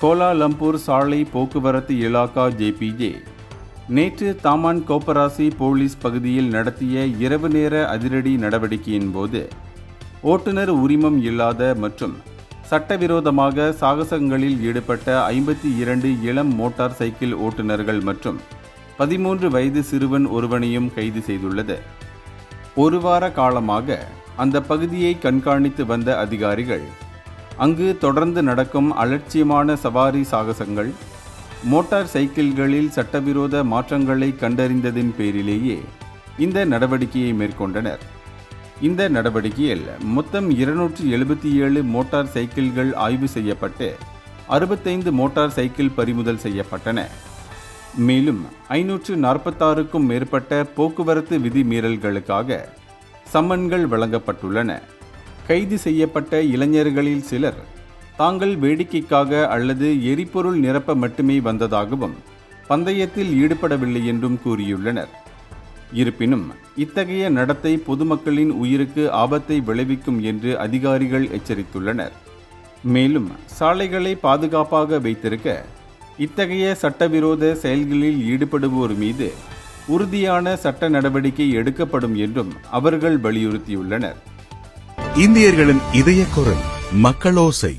Kuala Lumpur சாலை போக்குவரத்து இலாகா ஜேபிஜே நேற்று தாமான் கோப்பராசி போலீஸ் பகுதியில் நடத்திய இரவு நேர அதிரடி நடவடிக்கையின் போது ஓட்டுநர் உரிமம் இல்லாத மற்றும் சட்டவிரோதமாக சாகசங்களில் ஈடுபட்ட 52 இளம் மோட்டார் சைக்கிள் ஓட்டுநர்கள் மற்றும் 13 வயது சிறுவன் ஒருவனையும் கைது செய்துள்ளது. ஒரு வார காலமாக அந்த பகுதியை கண்காணித்து வந்த அதிகாரிகள் அங்கு தொடர்ந்து நடக்கும் அலட்சியமான சவாரி சாகசங்கள், மோட்டார் சைக்கிள்களில் சட்டவிரோத மாற்றங்களை கண்டறிந்ததின் பேரிலேயே இந்த நடவடிக்கையை மேற்கொண்டனர். இந்த நடவடிக்கையில் மொத்தம் 277 மோட்டார் சைக்கிள்கள் ஆய்வு செய்யப்பட்டு 65 மோட்டார் சைக்கிள் பறிமுதல் செய்யப்பட்டன. மேலும் 546க்கும் மேற்பட்ட போக்குவரத்து விதிமீறல்களுக்காக சம்மன்கள் வழங்கப்பட்டுள்ளன. கைது செய்யப்பட்ட இளைஞர்களில் சிலர் தாங்கள் வேடிக்கைக்காக அல்லது எரிபொருள் நிரப்ப மட்டுமே வந்ததாகவும் பந்தயத்தில் ஈடுபடவில்லை என்றும் கூறியுள்ளனர். இருப்பினும் இத்தகைய நடத்தை பொதுமக்களின் உயிருக்கு ஆபத்தை விளைவிக்கும் என்று அதிகாரிகள் எச்சரித்துள்ளனர். மேலும் சாலைகளை பாதுகாப்பாக வைத்திருக்க இத்தகைய சட்டவிரோத செயல்களில் ஈடுபடுவோர் மீது உறுதியான சட்ட நடவடிக்கை எடுக்கப்படும் என்றும் அவர்கள் வலியுறுத்தியுள்ளனர். இந்தியர்களின் இதய குரல் மக்களோசை.